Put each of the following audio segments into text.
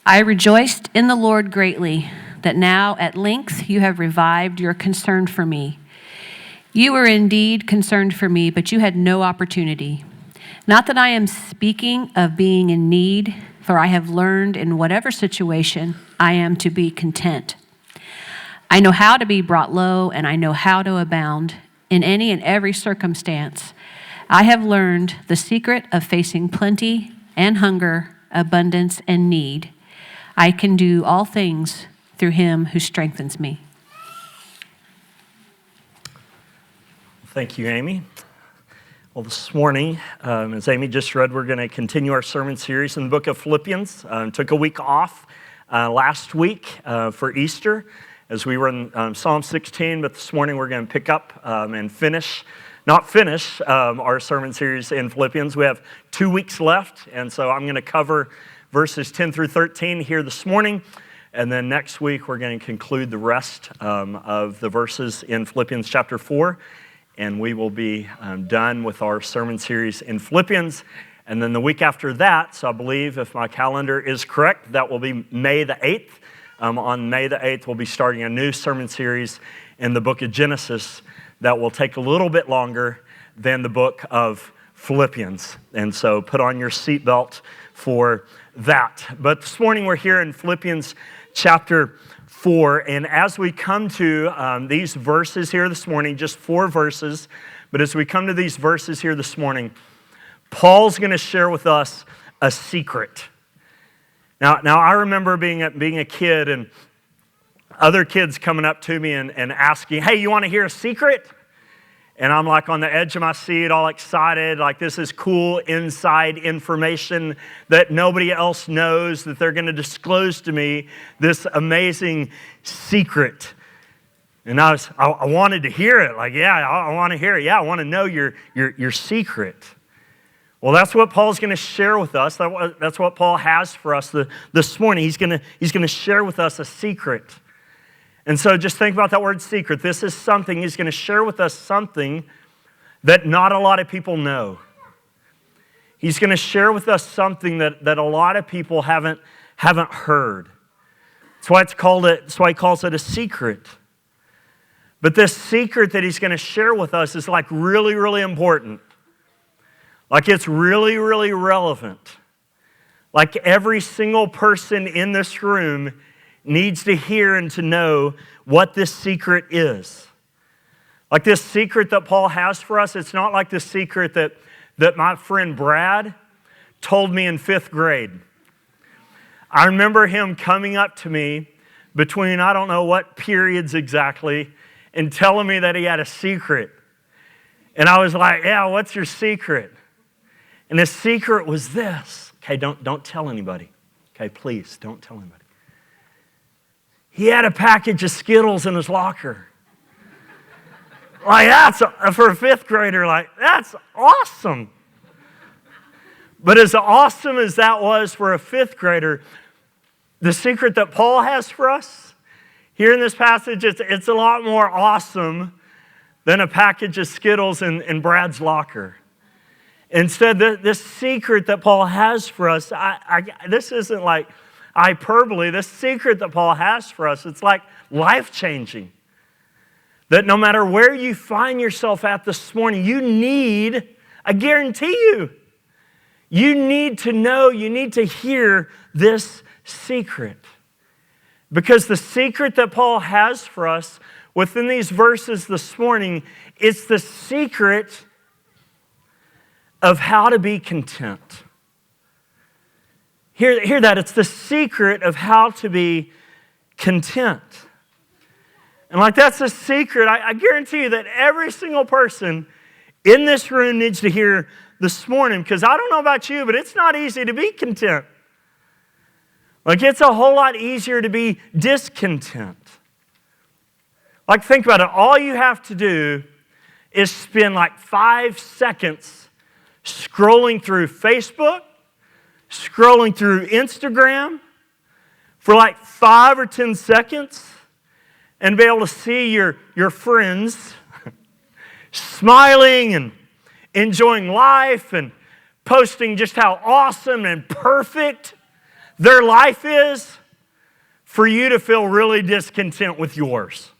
I rejoiced in the Lord greatly that now at length you have revived your concern for me. You were indeed concerned for me, but you had no opportunity. Not that I am speaking of being in need, for I have learned in whatever situation I am to be content. I know how to be brought low, and I know how to abound in any and every circumstance. I have learned the secret of facing plenty and hunger, abundance and need. I can do all things through him who strengthens me. Thank you, Amy. Well, this morning, as Amy just read, we're going to continue our sermon series in the book of Philippians. Took a week off last week for Easter as we were in Psalm 16, but this morning we're going to pick up and finish our sermon series in Philippians. We have 2 weeks left, and so I'm going to cover verses 10 through 13 here this morning, and then next week we're going to conclude the rest of the verses in Philippians chapter 4, and we will be done with our sermon series in Philippians. And then the week after that, so I believe if my calendar is correct, that will be May the 8th. On May the 8th, we'll be starting a new sermon series in the book of Genesis that will take a little bit longer than the book of Philippians. And so put on your seatbelt for that. But this morning we're here in Philippians chapter 4, and as we come to these verses here this morning, just 4 verses, but as we come to these verses here this morning, Paul's going to share with us a secret. Now I remember being a kid and other kids coming up to me and asking, hey, you want to hear a secret? And I'm like on the edge of my seat, all excited, like this is cool inside information that nobody else knows, that they're going to disclose to me this amazing secret. And I wanted to hear it, like, yeah, I want to hear it. Yeah, I want to know your secret. Well, that's what Paul's going to share with us. That's what Paul has for us this morning. He's going to share with us a secret. And so just think about that word secret. This is something, he's going to share with us something that not a lot of people know. He's going to share with us something that a lot of people haven't heard. That's why he calls it a secret. But this secret that he's going to share with us is like really, really important. Like it's really, really relevant. Like every single person in this room needs to hear and to know what this secret is. Like this secret that Paul has for us, it's not like the secret that my friend Brad told me in 5th grade. I remember him coming up to me between I don't know what periods exactly and telling me that he had a secret. And I was like, yeah, what's your secret? And his secret was this. Okay, don't tell anybody. Okay, please, don't tell anybody. He had a package of Skittles in his locker. Like, for a 5th grader, like, that's awesome. But as awesome as that was for a 5th grader, the secret that Paul has for us, here in this passage, it's a lot more awesome than a package of Skittles in Brad's locker. Instead, this secret that Paul has for us, this isn't like hyperbole. This secret that Paul has for us, it's like life-changing. That no matter where you find yourself at this morning, I guarantee you need to know, you need to hear this secret. Because the secret that Paul has for us within these verses this morning, it's the secret of how to be content. Hear that. It's the secret of how to be content. And like that's a secret. I guarantee you that every single person in this room needs to hear this morning, because I don't know about you, but it's not easy to be content. Like it's a whole lot easier to be discontent. Like think about it. All you have to do is spend like 5 seconds scrolling through Facebook, scrolling through Instagram for like 5 or 10 seconds and be able to see your friends smiling and enjoying life and posting just how awesome and perfect their life is for you to feel really discontent with yours.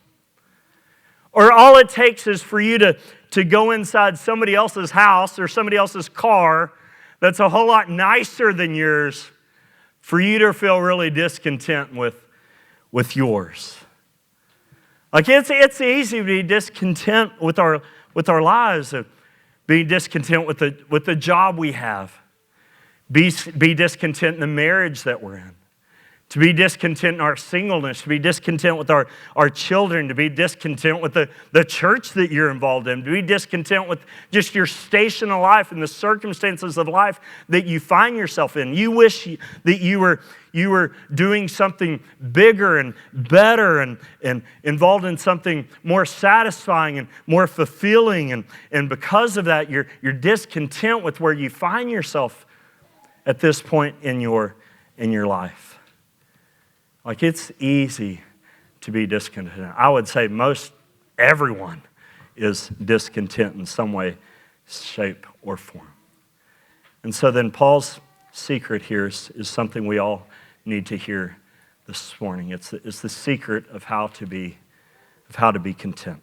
Or all it takes is for you to go inside somebody else's house or somebody else's car that's a whole lot nicer than yours for you to feel really discontent with yours. Like it's easy to be discontent with our lives, be discontent with the job we have, be discontent in the marriage that we're in, to be discontent in our singleness, to be discontent with our children, to be discontent with the church that you're involved in, to be discontent with just your station in life and the circumstances of life that you find yourself in. You wish that you were doing something bigger and better and involved in something more satisfying and more fulfilling. And because of that, you're discontent with where you find yourself at this point in your life. Like, it's easy to be discontent. I would say most everyone is discontent in some way, shape, or form. And so then Paul's secret here is something we all need to hear this morning. It's the secret of how to be content.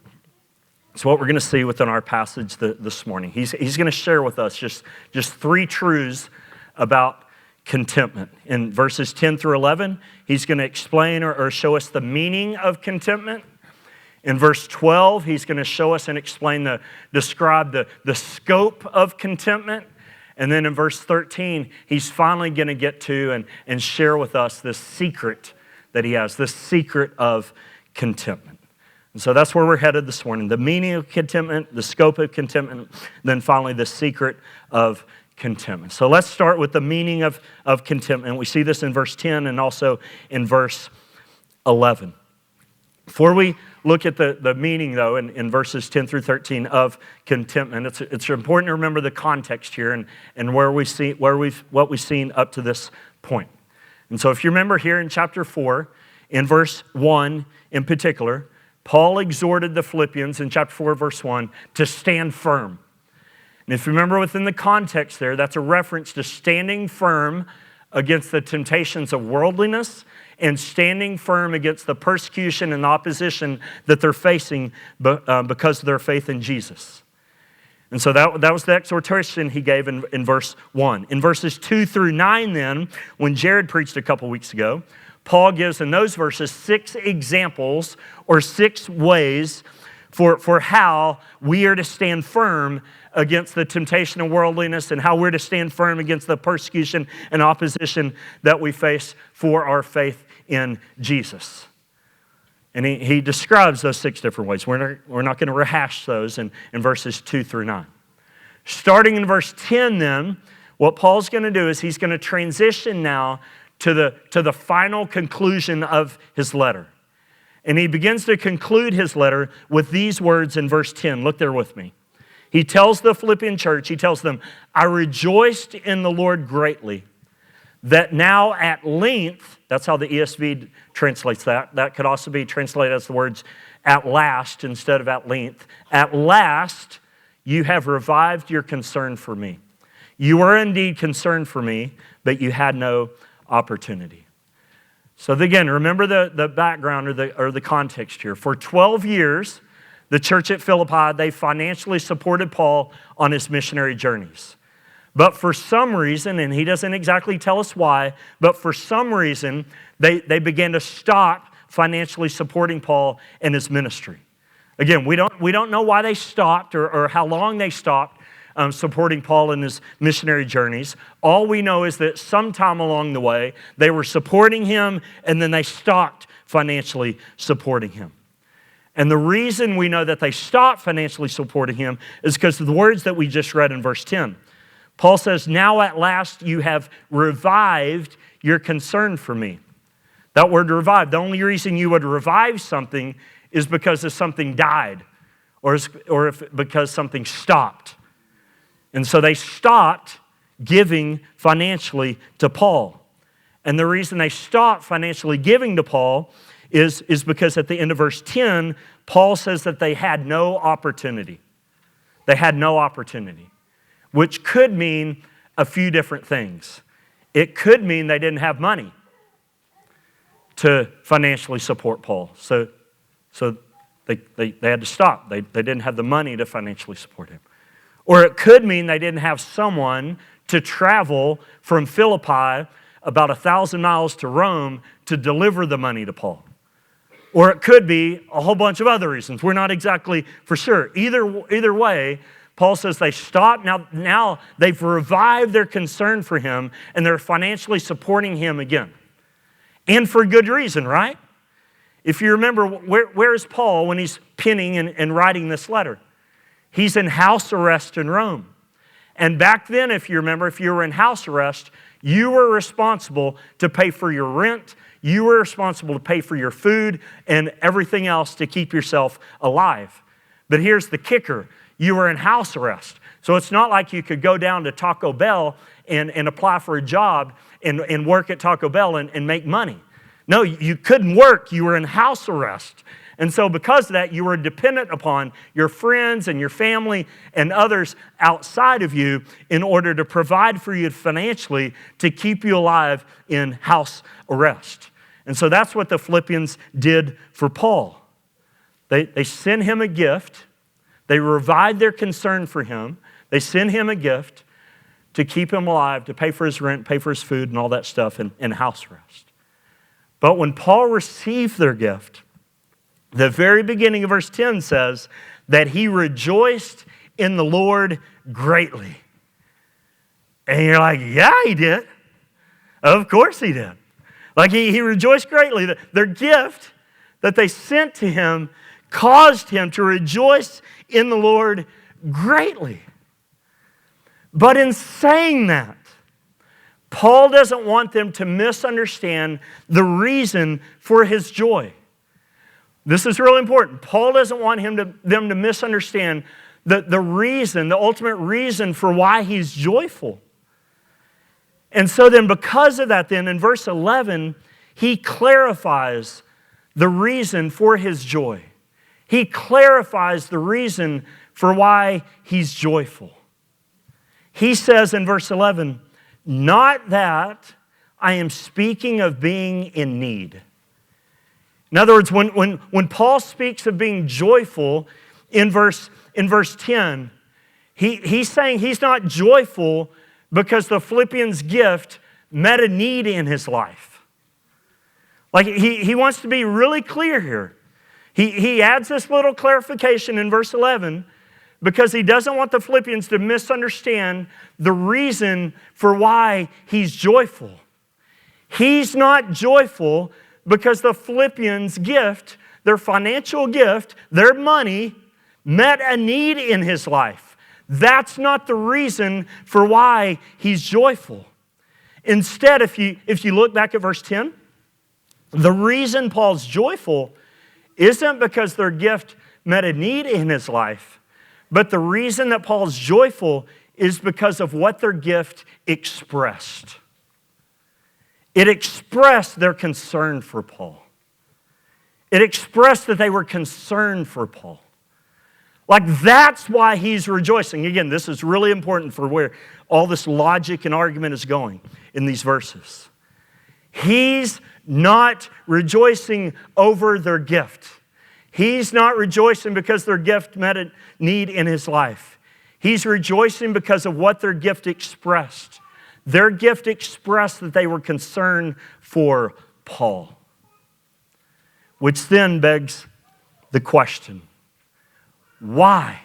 So what we're going to see within our passage this morning, he's going to share with us just three truths about contentment. In verses 10 through 11, he's going to explain or show us the meaning of contentment. In verse 12, he's going to show us and describe the scope of contentment. And then in verse 13, he's finally going to get to and share with us this secret that he has, this secret of contentment. And so that's where we're headed this morning. The meaning of contentment, the scope of contentment, then finally the secret of contentment. So let's start with the meaning of contentment. We see this in verse 10 and also in verse 11. Before we look at the meaning, though, in verses 10 through 13 of contentment, it's important to remember the context here and what we've seen up to this point. And so if you remember here in chapter 4, in verse 1 in particular, Paul exhorted the Philippians in chapter 4, verse 1, to stand firm. And if you remember within the context there, that's a reference to standing firm against the temptations of worldliness and standing firm against the persecution and opposition that they're facing because of their faith in Jesus. And so that was the exhortation he gave in verse 1. In verses 2 through 9 then, when Jared preached a couple weeks ago, Paul gives in those verses 6 examples or 6 ways for how we are to stand firm against the temptation of worldliness and how we're to stand firm against the persecution and opposition that we face for our faith in Jesus. And he describes those 6 different ways. We're not going to rehash those in verses 2 through 9. Starting in verse 10 then, what Paul's going to do is he's going to transition now to the final conclusion of his letter. And he begins to conclude his letter with these words in verse 10. Look there with me. He tells the Philippian church, he tells them, I rejoiced in the Lord greatly, that now at length, that's how the ESV translates that. That could also be translated as the words at last instead of at length. At last, you have revived your concern for me. You were indeed concerned for me, but you had no opportunity. So again, remember the background or the context here. For 12 years, the church at Philippi, they financially supported Paul on his missionary journeys. But for some reason, and he doesn't exactly tell us why, but for some reason, they began to stop financially supporting Paul in his ministry. Again, we don't know why they stopped or how long they stopped supporting Paul in his missionary journeys. All we know is that sometime along the way, they were supporting him and then they stopped financially supporting him. And the reason we know that they stopped financially supporting him is because of the words that we just read in verse 10. Paul says, now at last you have revived your concern for me. That word revive, the only reason you would revive something is because if something died or because something stopped. And so they stopped giving financially to Paul. And the reason they stopped financially giving to Paul is because at the end of verse 10, Paul says that they had no opportunity. They had no opportunity, which could mean a few different things. It could mean they didn't have money to financially support Paul. So they had to stop. They didn't have the money to financially support him. Or it could mean they didn't have someone to travel from Philippi about 1,000 miles to Rome to deliver the money to Paul. Or it could be a whole bunch of other reasons. We're not exactly for sure. Either way, Paul says they stopped. Now they've revived their concern for him, and they're financially supporting him again. And for good reason, right? If you remember, where is Paul when he's penning and writing this letter? He's in house arrest in Rome. And back then, if you remember, if you were in house arrest, you were responsible to pay for your rent. You were responsible to pay for your food and everything else to keep yourself alive. But here's the kicker. You were in house arrest. So it's not like you could go down to Taco Bell and apply for a job and work at Taco Bell and make money. No, you couldn't work. You were in house arrest. And so because of that, you were dependent upon your friends and your family and others outside of you in order to provide for you financially to keep you alive in house arrest. And so that's what the Philippians did for Paul. They sent him a gift. They revived their concern for him. They sent him a gift to keep him alive, to pay for his rent, pay for his food and all that stuff in house arrest. But when Paul received their gift, the very beginning of verse 10 says that he rejoiced in the Lord greatly. And you're like, yeah, he did. Of course he did. Like he rejoiced greatly. Their gift that they sent to him caused him to rejoice in the Lord greatly. But in saying that, Paul doesn't want them to misunderstand the reason for his joy. This is really important. Paul doesn't want them to misunderstand the reason, the ultimate reason for why he's joyful. And so then because of that then, in verse 11, he clarifies the reason for his joy. He clarifies the reason for why he's joyful. He says in verse 11, not that I am speaking of being in need. In other words, when Paul speaks of being joyful in verse 10, he's saying he's not joyful because the Philippians' gift met a need in his life. Like he wants to be really clear here. He adds this little clarification in verse 11 because he doesn't want the Philippians to misunderstand the reason for why he's joyful. He's not joyful because the Philippians' gift, their financial gift, their money, met a need in his life. That's not the reason for why he's joyful. Instead, if you look back at verse 10, the reason Paul's joyful isn't because their gift met a need in his life, but the reason that Paul's joyful is because of what their gift expressed. It expressed their concern for Paul. It expressed that they were concerned for Paul. Like that's why he's rejoicing. Again, this is really important for where all this logic and argument is going in these verses. He's not rejoicing over their gift. He's not rejoicing because their gift met a need in his life. He's rejoicing because of what their gift expressed. Their gift expressed that they were concerned for Paul. Which then begs the question, why?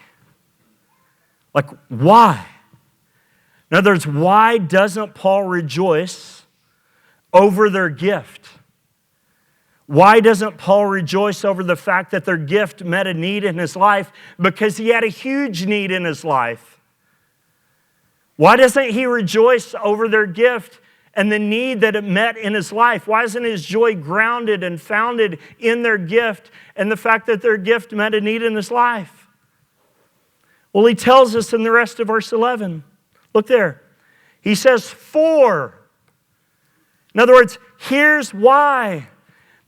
Like, why? In other words, why doesn't Paul rejoice over their gift? Why doesn't Paul rejoice over the fact that their gift met a need in his life? Because he had a huge need in his life. Why doesn't he rejoice over their gift and the need that it met in his life? Why isn't his joy grounded and founded in their gift and the fact that their gift met a need in his life? Well, he tells us in the rest of verse 11. Look there. He says, for. In other words, here's why.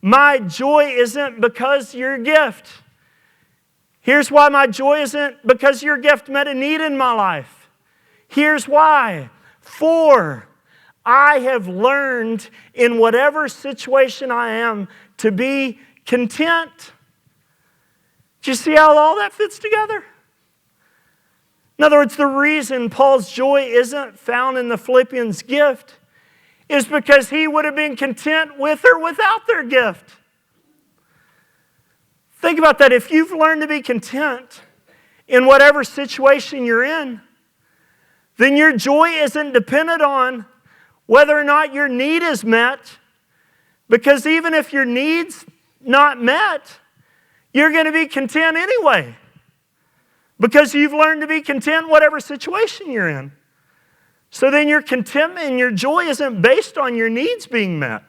My joy isn't because your gift. Here's why my joy isn't because your gift met a need in my life. Here's why. For I have learned in whatever situation I am to be content. Do you see how all that fits together? In other words, the reason Paul's joy isn't found in the Philippians' gift is because he would have been content with or without their gift. Think about that. If you've learned to be content in whatever situation you're in, then your joy isn't dependent on whether or not your need is met, because even if your need's not met, you're going to be content anyway, because you've learned to be content in whatever situation you're in. So then your contentment and your joy isn't based on your needs being met.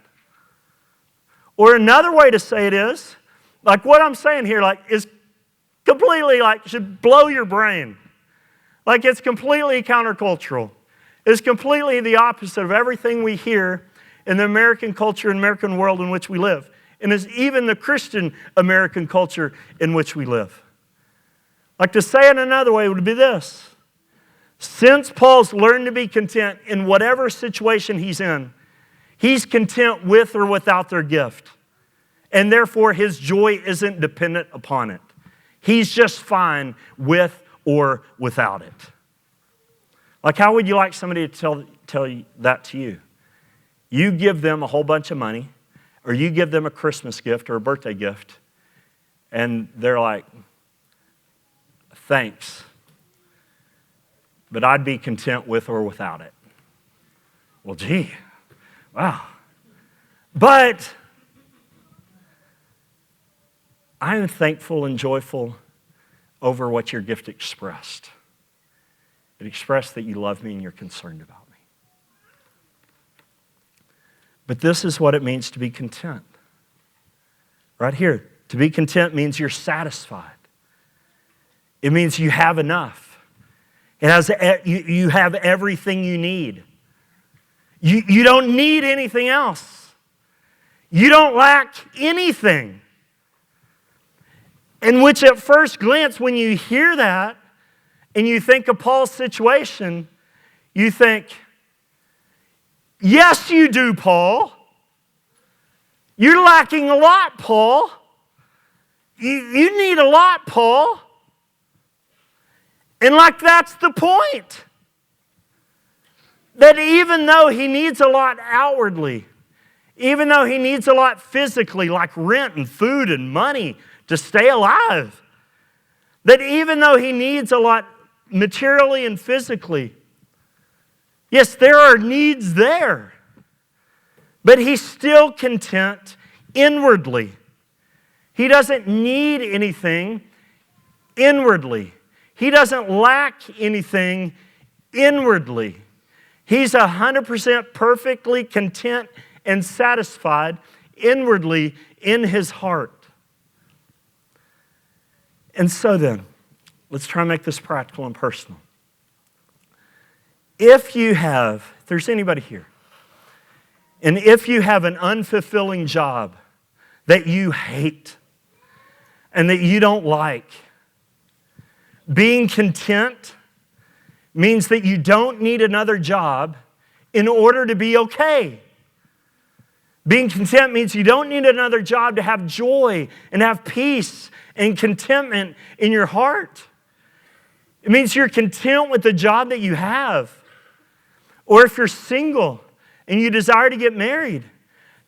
Or another way to say it is, like what I'm saying here, like is completely should blow your brain. Like it's completely countercultural. It's completely the opposite of everything we hear in the American culture and American world in which we live. And is even the Christian American culture in which we live. Like to say it another way would be this. Since Paul's learned to be content in whatever situation he's in, he's content with or without their gift. And therefore his joy isn't dependent upon it. He's just fine with or without it. Like how would you like somebody to tell you that to you? You give them a whole bunch of money, or you give them a Christmas gift or a birthday gift, and they're like, thanks, but I'd be content with or without it. Well, gee, wow. But I am thankful and joyful over what your gift expressed. It expressed that you love me and you're concerned about me. But this is what it means to be content. Right here, to be content means you're satisfied. It means you have enough. You have everything you need. You don't need anything else. You don't lack anything. In which at first glance, when you hear that, and you think of Paul's situation, you think, yes, you do, Paul. You're lacking a lot, Paul. You need a lot, Paul. And like that's the point. That even though he needs a lot outwardly, even though he needs a lot physically, like rent and food and money to stay alive, that even though he needs a lot materially and physically, yes, there are needs there, but he's still content inwardly. He doesn't need anything inwardly. He doesn't lack anything inwardly. He's 100% perfectly content and satisfied inwardly in his heart. And so then, let's try and make this practical and personal. If there's anybody here, and if you have an unfulfilling job that you hate and that you don't like, being content means that you don't need another job in order to be okay. Being content means you don't need another job to have joy and have peace and contentment in your heart. It means you're content with the job that you have. Or if you're single and you desire to get married,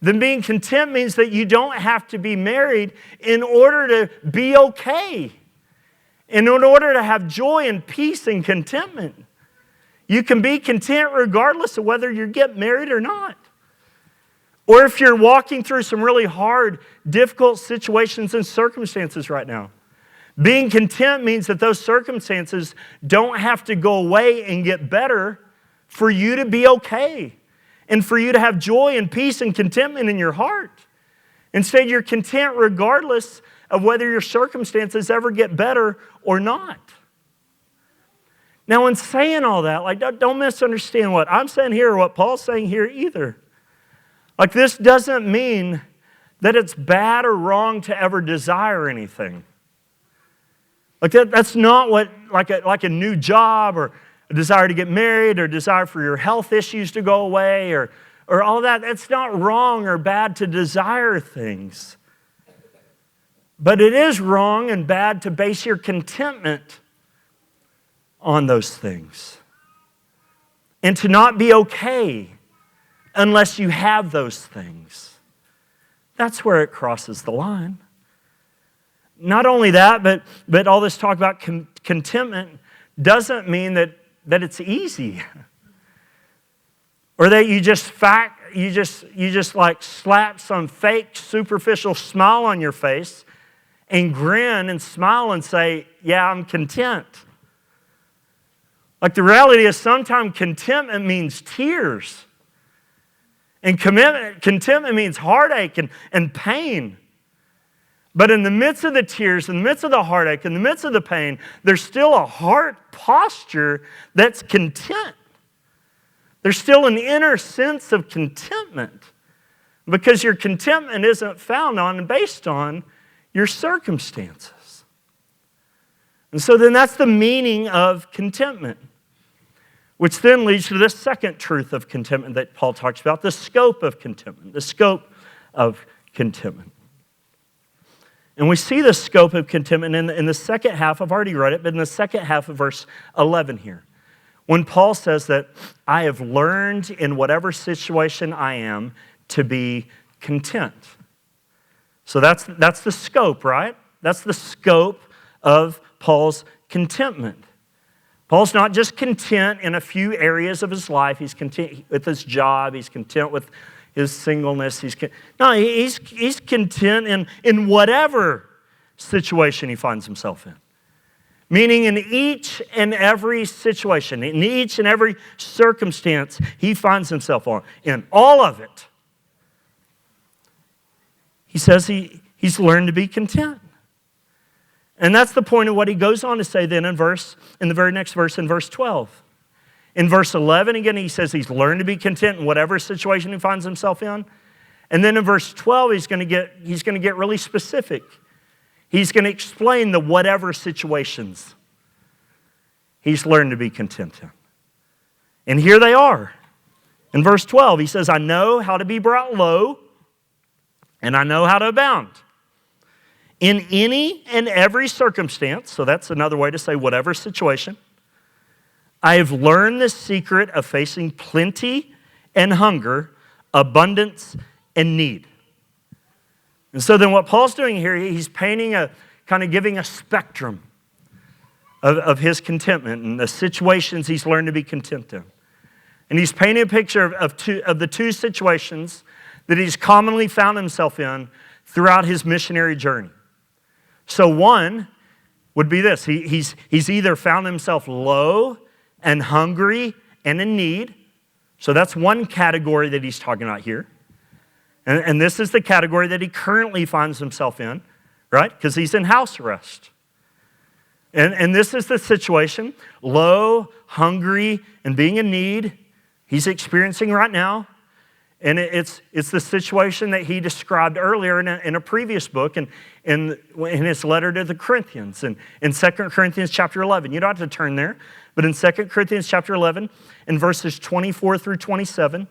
then being content means that you don't have to be married in order to be okay. And in order to have joy and peace and contentment. You can be content regardless of whether you get married or not. Or if you're walking through some really hard, difficult situations and circumstances right now. Being content means that those circumstances don't have to go away and get better for you to be okay. And for you to have joy and peace and contentment in your heart. Instead, you're content regardless of whether your circumstances ever get better or not. Now, in saying all that, don't misunderstand what I'm saying here or what Paul's saying here either. Like, this doesn't mean that it's bad or wrong to ever desire anything. Like, that's not what, like a new job a desire to get married or desire for your health issues to go away or all of that. It's not wrong or bad to desire things. But it is wrong and bad to base your contentment on those things. And to not be okay unless you have those things. That's where it crosses the line. Not only that, but all this talk about contentment doesn't mean that it's easy. Or that you just like slap some fake superficial smile on your face and grin and smile and say, yeah, I'm content. Like the reality is sometimes contentment means tears. And contentment means heartache and pain. But in the midst of the tears, in the midst of the heartache, in the midst of the pain, there's still a heart posture that's content. There's still an inner sense of contentment because your contentment isn't found on and based on your circumstances. And so then that's the meaning of contentment, which then leads to this second truth of contentment that Paul talks about, the scope of contentment, the scope of contentment. And we see the scope of contentment in the second half, I've already read it, but in the second half of verse 11 here. When Paul says that I have learned in whatever situation I am to be content. So that's the scope, right? That's the scope of Paul's contentment. Paul's not just content in a few areas of his life. He's content with his job. He's content with his singleness. He's content in whatever situation he finds himself in. Meaning in each and every situation, in each and every circumstance he finds himself in all of it, he says he's learned to be content. And that's the point of what he goes on to say then in the very next verse, in verse 12. In verse 11, again, he says he's learned to be content in whatever situation he finds himself in. And then in verse 12, he's going to get really specific. He's going to explain the whatever situations he's learned to be content in. And here they are. In verse 12, he says, I know how to be brought low, and I know how to abound. In any and every circumstance, so that's another way to say whatever situation, I have learned the secret of facing plenty and hunger, abundance and need. And so then what Paul's doing here, he's painting giving a spectrum of his contentment and the situations he's learned to be content in. And he's painting a picture of the two situations that he's commonly found himself in throughout his missionary journey. So one would be this. He's either found himself low and hungry and in need. So that's one category that he's talking about here. And this is the category that he currently finds himself in, right? Because he's in house arrest. And this is the situation, low, hungry, and being in need, he's experiencing right now. And it's the situation that he described earlier in a previous book in his letter to the Corinthians, in 2 Corinthians chapter 11. You don't have to turn there, but in 2 Corinthians chapter 11, in verses 24 through 27,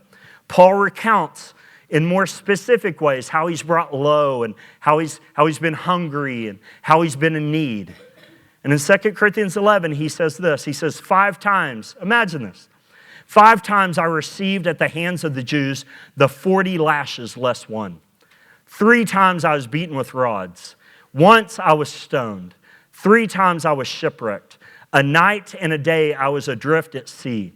Paul recounts in more specific ways how he's brought low and how he's been hungry and how he's been in need. And in 2 Corinthians 11, he says this. He says, 5 times, imagine this, 5 times I received at the hands of the Jews the 40 lashes less one. 3 times I was beaten with rods. Once I was stoned. 3 times I was shipwrecked. A night and a day I was adrift at sea.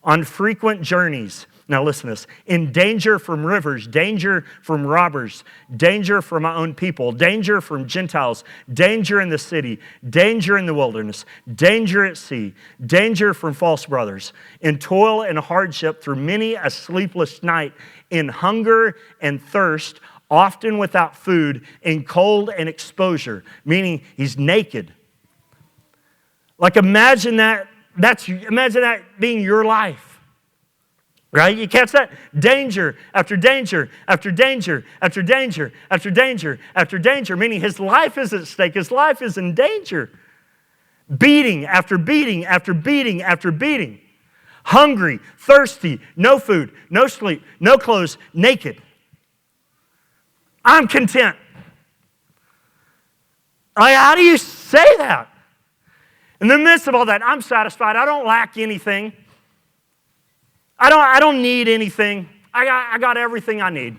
On frequent journeys, now listen to this, in danger from rivers, danger from robbers, danger from my own people, danger from Gentiles, danger in the city, danger in the wilderness, danger at sea, danger from false brothers, in toil and hardship through many a sleepless night, in hunger and thirst, often without food, in cold and exposure, meaning he's naked. Like imagine that being your life. Right? You catch that? Danger after danger after danger after danger after danger after danger, meaning his life is at stake. His life is in danger. Beating after beating after beating after beating. Hungry, thirsty, no food, no sleep, no clothes, naked. I'm content. Like, how do you say that? In the midst of all that, I'm satisfied. I don't lack anything. I don't need anything. I got everything I need.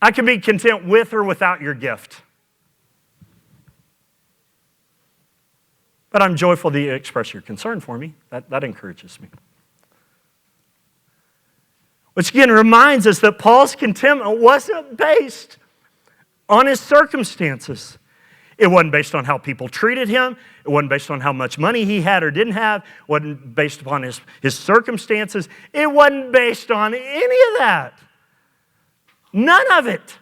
I can be content with or without your gift. But I'm joyful that you express your concern for me. That encourages me. Which again reminds us that Paul's contentment wasn't based on his circumstances. It wasn't based on how people treated him. It wasn't based on how much money he had or didn't have. It wasn't based upon his circumstances. It wasn't based on any of that. None of it.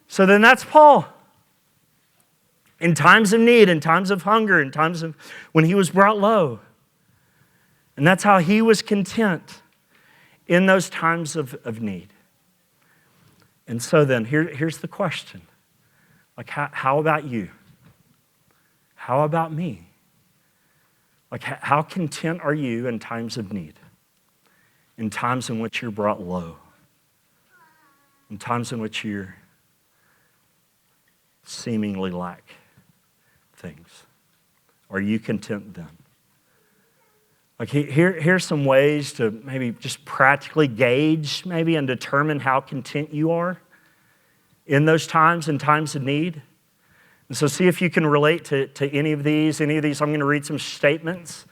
So then that's Paul. In times of need, in times of hunger, in times of when he was brought low. And that's how he was content in those times of need. And so then, here's the question. Like, how about you? How about me? Like, how content are you in times of need? In times in which you're brought low? In times in which you're seemingly lack things? Are you content then? Like, here's some ways to maybe just practically gauge maybe and determine how content you are in those times, in times of need. And so see if you can relate to any of these. I'm going to read some statements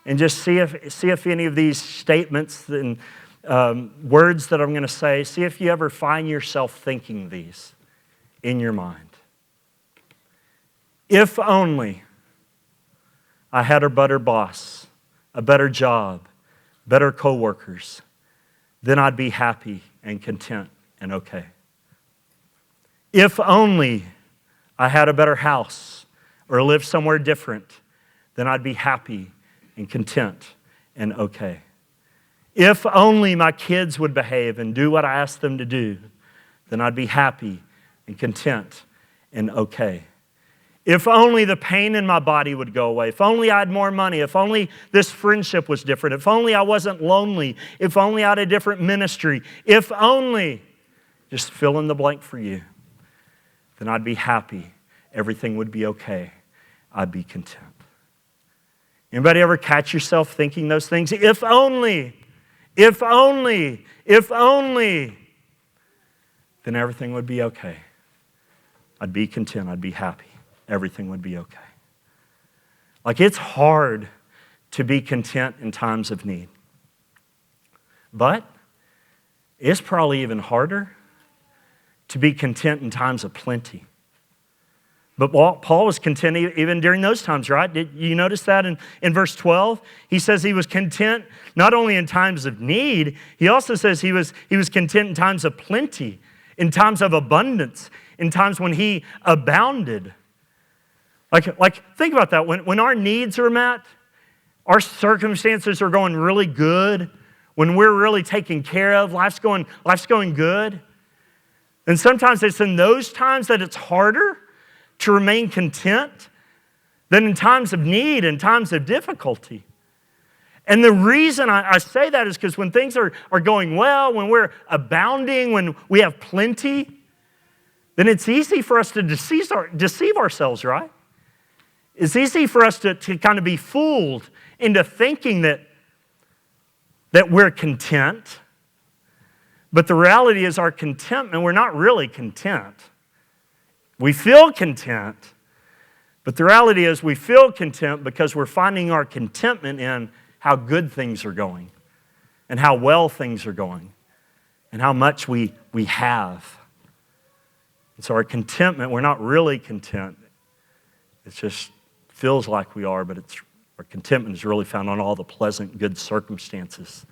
and just see if any of these statements and words that I'm going to say, see if you ever find yourself thinking these in your mind. If only I had a better boss, a better job, better coworkers, then I'd be happy and content and okay. If only I had a better house or lived somewhere different, then I'd be happy and content and okay. If only my kids would behave and do what I asked them to do, then I'd be happy and content and okay. If only the pain in my body would go away. If only I had more money. If only this friendship was different. If only I wasn't lonely. If only I had a different ministry. If only, just fill in the blank for you, then I'd be happy. Everything would be okay. I'd be content. Anybody ever catch yourself thinking those things? If only, if only, if only, then everything would be okay. I'd be content. I'd be happy. Everything would be okay. Like, it's hard to be content in times of need. But it's probably even harder to be content in times of plenty. But Paul was content even during those times, right? Did you notice that in verse 12? He says he was content not only in times of need, he also says he was content in times of plenty, in times of abundance, in times when he abounded. Like think about that. When our needs are met, our circumstances are going really good, when we're really taken care of, life's going good. And sometimes it's in those times that it's harder to remain content than in times of need and times of difficulty. And the reason I say that is because when things are going well, when we're abounding, when we have plenty, then it's easy for us to deceive ourselves, right? It's easy for us to kind of be fooled into thinking that we're content. But the reality is our contentment, we're not really content. We feel content, but the reality is we feel content because we're finding our contentment in how good things are going and how well things are going and how much we have. And so our contentment, we're not really content. It just feels like we are, but our contentment is really found on all the pleasant, good circumstances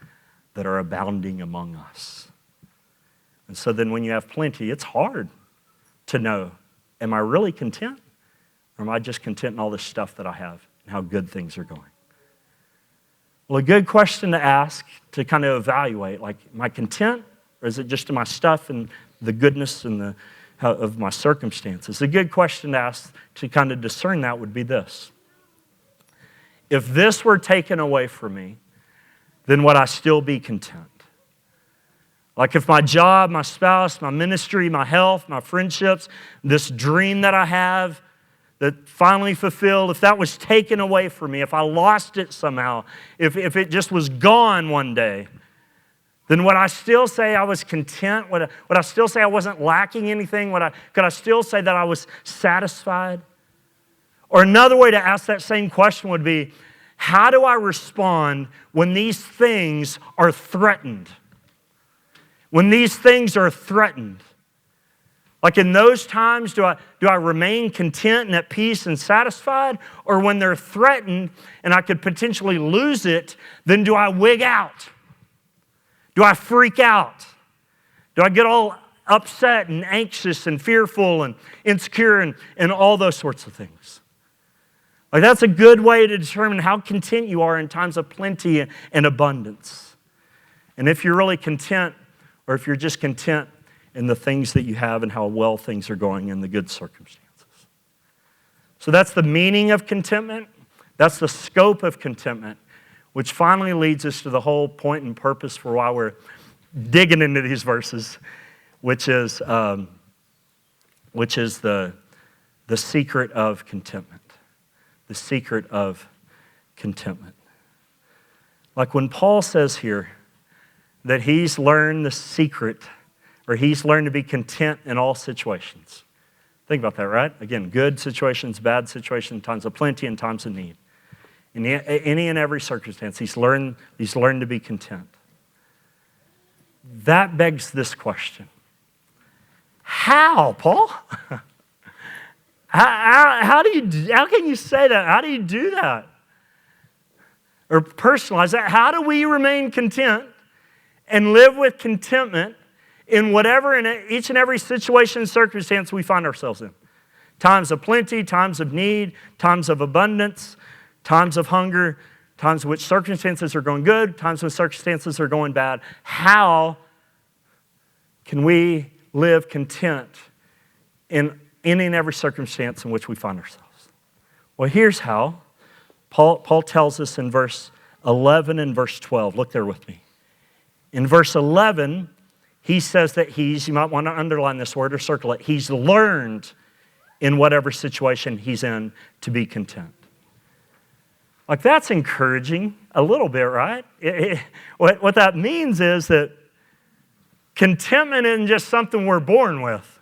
that are abounding among us. And so then when you have plenty, it's hard to know, am I really content? Or am I just content in all this stuff that I have and how good things are going? Well, a good question to ask to kind of evaluate, like, am I content? Or is it just my stuff and the goodness and of my circumstances. A good question to ask to kind of discern that would be this. If this were taken away from me, then would I still be content? Like if my job, my spouse, my ministry, my health, my friendships, this dream that I have that finally fulfilled, if that was taken away from me, if I lost it somehow, if it just was gone one day, then would I still say I was content? Would I still say I wasn't lacking anything? Could I still say that I was satisfied? Or another way to ask that same question would be, how do I respond when these things are threatened? When these things are threatened? Like in those times, do I remain content and at peace and satisfied? Or when they're threatened and I could potentially lose it, then do I wig out? Do I freak out? Do I get all upset and anxious and fearful and insecure and all those sorts of things? Like that's a good way to determine how content you are in times of plenty and abundance. And if you're really content, or if you're just content in the things that you have and how well things are going in the good circumstances. So that's the meaning of contentment. That's the scope of contentment, which finally leads us to the whole point and purpose for why we're digging into these verses, which is the secret of contentment. The secret of contentment. Like when Paul says here that he's learned the secret, or he's learned to be content in all situations. Think about that, right? Again, good situations, bad situations, times of plenty and times of need. In any and every circumstance, he's learned to be content. That begs this question. How, Paul? How can you say that? How do you do that? Or personalize that? How do we remain content and live with contentment in whatever, in each and every situation and circumstance we find ourselves in? Times of plenty, times of need, times of abundance, times of hunger, times in which circumstances are going good, times when circumstances are going bad. How can we live content in any and every circumstance in which we find ourselves? Well, here's how. Paul tells us in verse 11 and verse 12. Look there with me. In verse 11, he says that you might want to underline this word or circle it, he's learned in whatever situation he's in to be content. Like that's encouraging a little bit, right? What that means is that contentment isn't just something we're born with.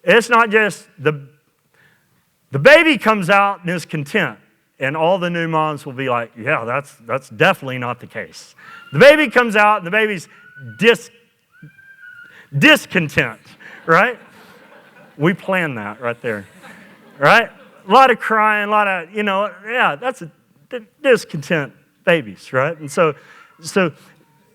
It's not just the baby comes out and is content. And all the new moms will be like, yeah, that's definitely not the case. The baby comes out and the baby's discontent, right? We planned that right there, right? A lot of crying, a lot of, that's a discontent babies, right? And so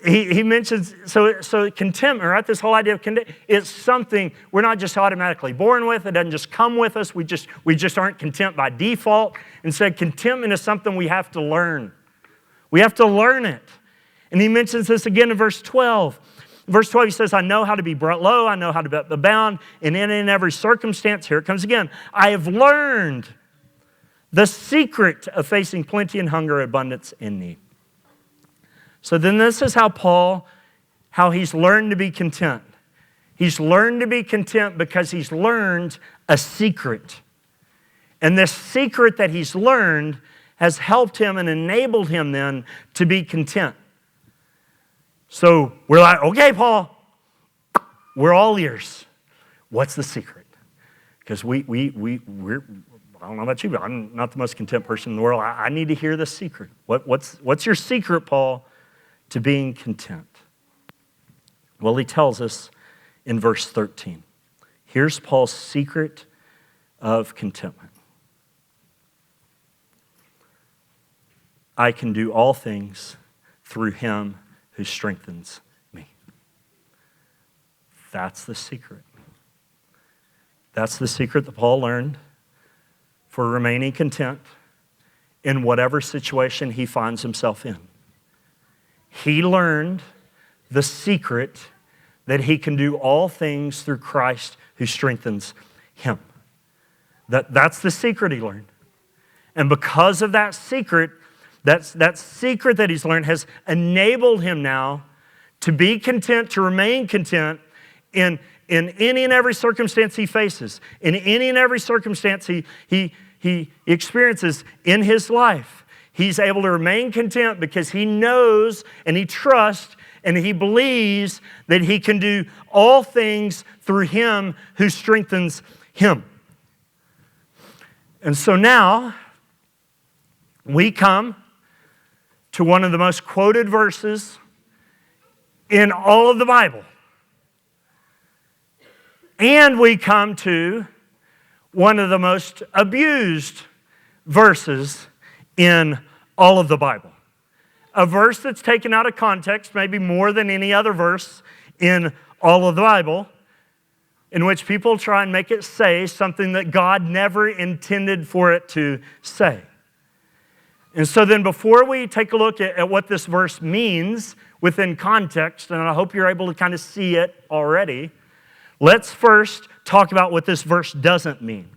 he mentions, so contentment, right? This whole idea of contentment, it's something we're not just automatically born with. It doesn't just come with us. We just aren't content by default. Instead, contentment is something we have to learn. We have to learn it. And he mentions this again in verse 12. In verse 12, he says, I know how to be brought low. I know how to abound. And in every circumstance, here it comes again, I have learned the secret of facing plenty and hunger, abundance, and need. So then this is how he's learned to be content. He's learned to be content because he's learned a secret. And this secret that he's learned has helped him and enabled him then to be content. So we're like, okay, Paul, we're all ears. What's the secret? Because we're, I don't know about you, but I'm not the most content person in the world. I need to hear the secret. What's your secret, Paul, to being content? Well, he tells us in verse 13. Here's Paul's secret of contentment. I can do all things through him who strengthens me. That's the secret. That's the secret that Paul learned for remaining content in whatever situation he finds himself in. He learned the secret that he can do all things through Christ who strengthens him. That's the secret he learned. And because of that secret, that secret that he's learned has enabled him now to be content, to remain content in any and every circumstance he faces, in any and every circumstance he experiences in his life. He's able to remain content because he knows and he trusts and he believes that he can do all things through him who strengthens him. And so now we come to one of the most quoted verses in all of the Bible. And we come to one of the most abused verses in all of the Bible. A verse that's taken out of context, maybe more than any other verse in all of the Bible, in which people try and make it say something that God never intended for it to say. And so then before we take a look at what this verse means within context, and I hope you're able to kind of see it already, let's first talk about what this verse doesn't mean.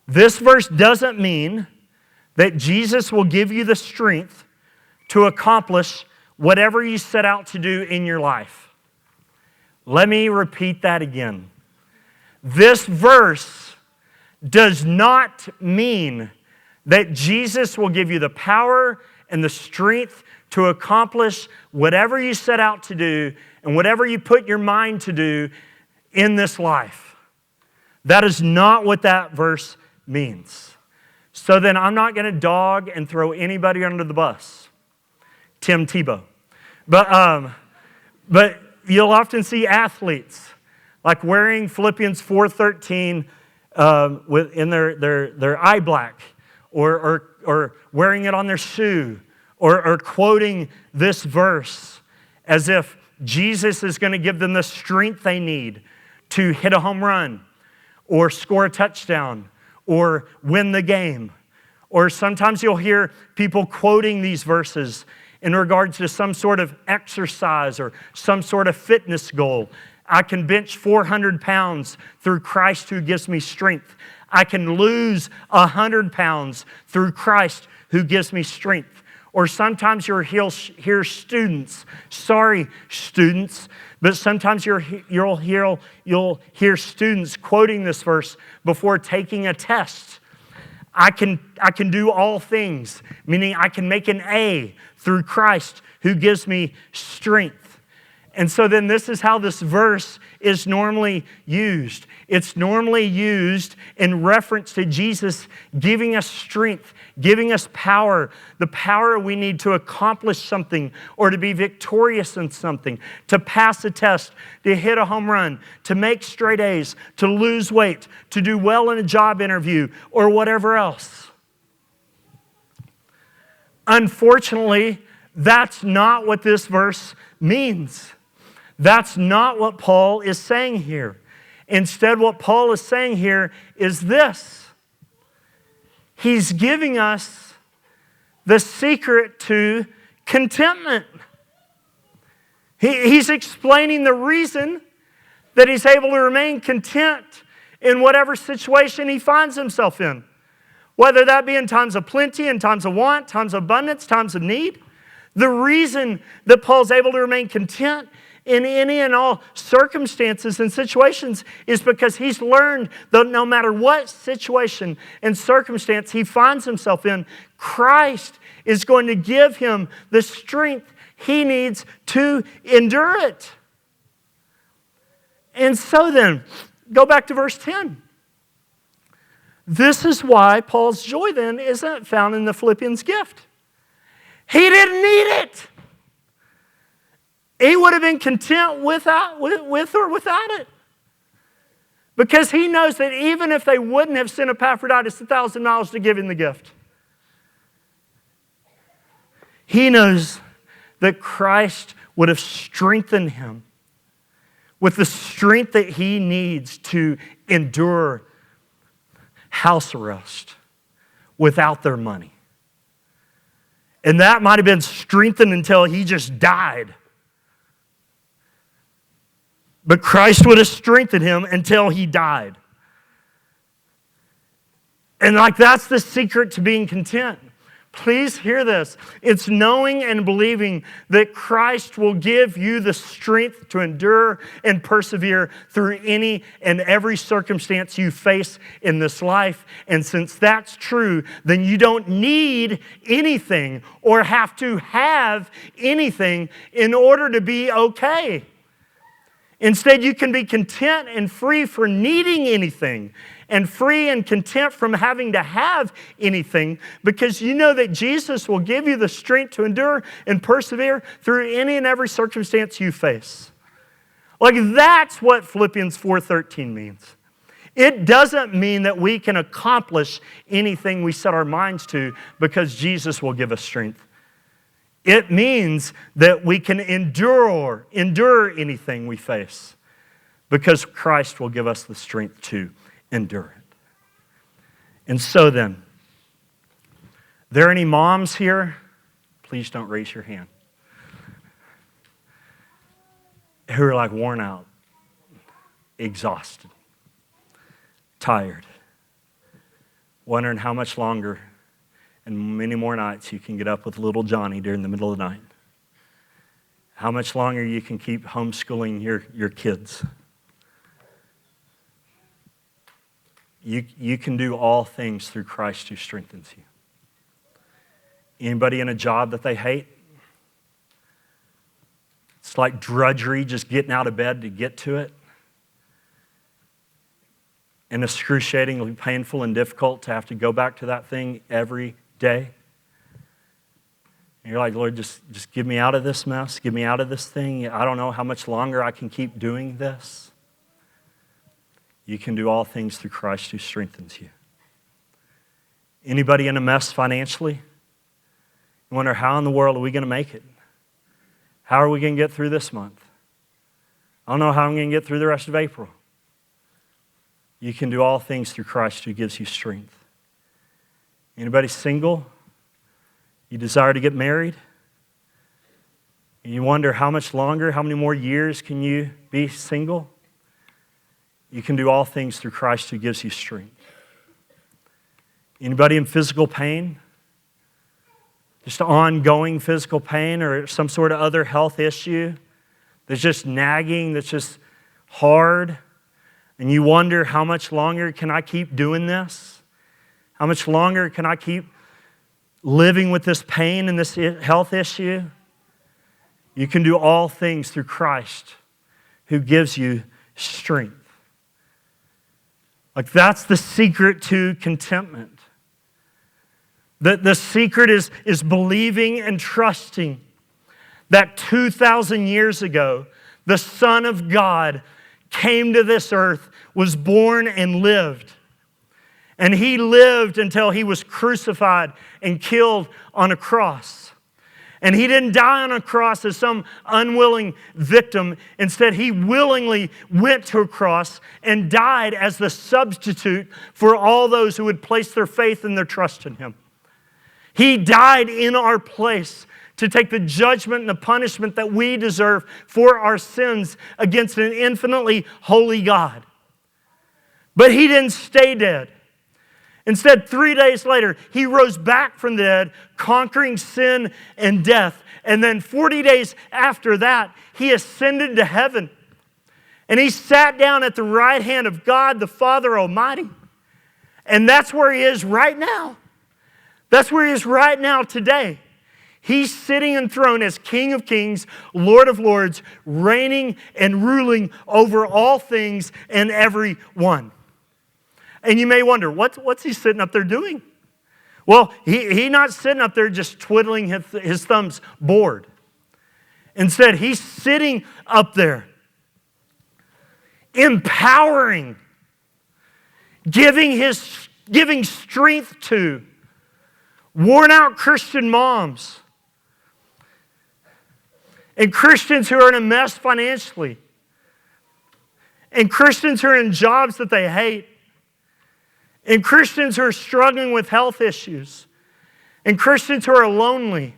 This verse doesn't mean that Jesus will give you the strength to accomplish whatever you set out to do in your life. Let me repeat that again. This verse does not mean that Jesus will give you the power and the strength to accomplish whatever you set out to do and whatever you put your mind to do in this life. That is not what that verse means. So then I'm not going to dog and throw anybody under the bus. Tim Tebow. But you'll often see athletes like wearing Philippians 4:13 in their eye black, or wearing it on their shoe, or quoting this verse as if Jesus is going to give them the strength they need to hit a home run, or score a touchdown, or win the game. Or sometimes you'll hear people quoting these verses in regards to some sort of exercise or some sort of fitness goal. I can bench 400 pounds through Christ who gives me strength. I can lose 100 pounds through Christ who gives me strength. Or sometimes you'll hear students, sorry students, but sometimes you'll hear students quoting this verse before taking a test. I can do all things, meaning I can make an A through Christ who gives me strength. And so then this is how this verse is normally used. It's normally used in reference to Jesus giving us strength, giving us power, the power we need to accomplish something or to be victorious in something, to pass a test, to hit a home run, to make straight A's, to lose weight, to do well in a job interview, or whatever else. Unfortunately, that's not what this verse means. That's not what Paul is saying here. Instead, what Paul is saying here is this. He's giving us the secret to contentment. He's explaining the reason that he's able to remain content in whatever situation he finds himself in. Whether that be in times of plenty, in times of want, times of abundance, times of need. The reason that Paul's able to remain content in any and all circumstances and situations is because he's learned that no matter what situation and circumstance he finds himself in, Christ is going to give him the strength he needs to endure it. And so then, go back to verse 10. This is why Paul's joy then isn't found in the Philippians gift. He didn't need it. He would have been content with or without it. Because he knows that even if they wouldn't have sent Epaphroditus 1,000 miles to give him the gift, he knows that Christ would have strengthened him with the strength that he needs to endure house arrest without their money. And that might have been strengthened until he just died. but Christ would have strengthened him until he died. And that's the secret to being content. Please hear this. It's knowing and believing that Christ will give you the strength to endure and persevere through any and every circumstance you face in this life. And since that's true, then you don't need anything or have to have anything in order to be okay. Instead, you can be content and free for needing anything, and free and content from having to have anything, because you know that Jesus will give you the strength to endure and persevere through any and every circumstance you face. That's what Philippians 4:13 means. It doesn't mean that we can accomplish anything we set our minds to because Jesus will give us strength. It means that we can endure anything we face because Christ will give us the strength to endure it. And so then, there are any moms here? Please don't raise your hand. Who are worn out, exhausted, tired, wondering how much longer and many more nights you can get up with little Johnny during the middle of the night. How much longer you can keep homeschooling your kids. You can do all things through Christ who strengthens you. Anybody in a job that they hate? It's like drudgery, just getting out of bed to get to it. And excruciatingly painful and difficult to have to go back to that thing every day. And you're like, Lord, just get me out of this mess. Get me out of this thing. I don't know how much longer I can keep doing this. You can do all things through Christ who strengthens you. Anybody in a mess financially? You wonder, how in the world are we going to make it? How are we going to get through this month? I don't know how I'm going to get through the rest of April. You can do all things through Christ who gives you strength. Anybody single? You desire to get married? And you wonder how much longer, how many more years can you be single? You can do all things through Christ who gives you strength. Anybody in physical pain? Just ongoing physical pain or some sort of other health issue that's just nagging, that's just hard, and you wonder, how much longer can I keep doing this? How much longer can I keep living with this pain and this health issue? You can do all things through Christ who gives you strength. That's the secret to contentment. The secret is believing and trusting that 2,000 years ago, the Son of God came to this earth, was born and lived. And he lived until he was crucified and killed on a cross. And he didn't die on a cross as some unwilling victim. Instead, he willingly went to a cross and died as the substitute for all those who would place their faith and their trust in him. He died in our place to take the judgment and the punishment that we deserve for our sins against an infinitely holy God. But he didn't stay dead. Instead, 3 days later, he rose back from the dead, conquering sin and death. And then 40 days after that, he ascended to heaven. And he sat down at the right hand of God, the Father Almighty. And that's where he is right now. That's where he is right now today. He's sitting enthroned as King of Kings, Lord of Lords, reigning and ruling over all things and everyone. And you may wonder, what's he sitting up there doing? Well, he's not sitting up there just twiddling his thumbs bored. Instead, he's sitting up there empowering, giving strength to worn out Christian moms and Christians who are in a mess financially and Christians who are in jobs that they hate and Christians who are struggling with health issues and Christians who are lonely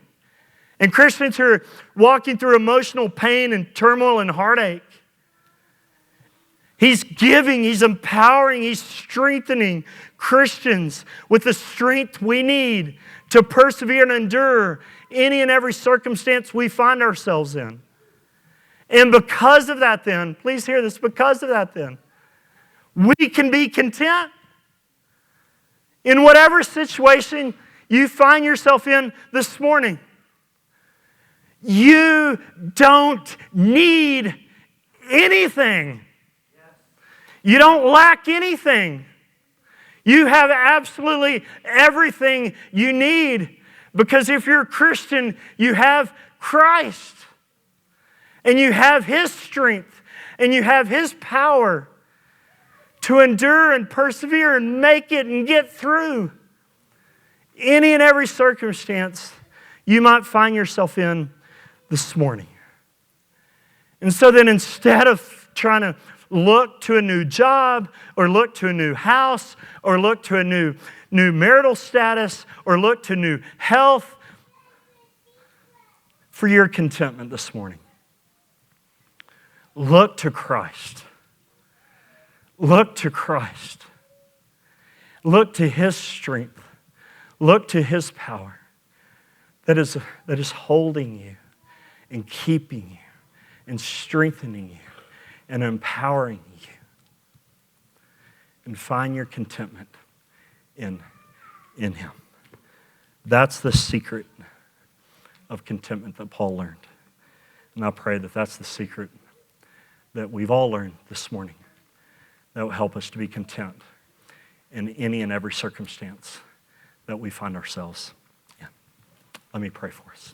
and Christians who are walking through emotional pain and turmoil and heartache He's giving, He's empowering, He's strengthening Christians with the strength we need to persevere and endure any and every circumstance we find ourselves in. And because of that then, please hear this, because of that then, we can be content in whatever situation you find yourself in this morning. You don't need anything. You don't lack anything. You have absolutely everything you need, because if you're a Christian, you have Christ. And you have His strength, and you have His power to endure and persevere and make it and get through any and every circumstance you might find yourself in this morning. And so then, instead of trying to look to a new job, or look to a new house, or look to a new marital status, or look to new health for your contentment this morning, look to Christ. Look to Christ. Look to His strength. Look to His power that is holding you and keeping you and strengthening you and empowering you. And find your contentment in Him. That's the secret of contentment that Paul learned. And I pray that that's the secret that we've all learned this morning that will help us to be content in any and every circumstance that we find ourselves in. Let me pray for us.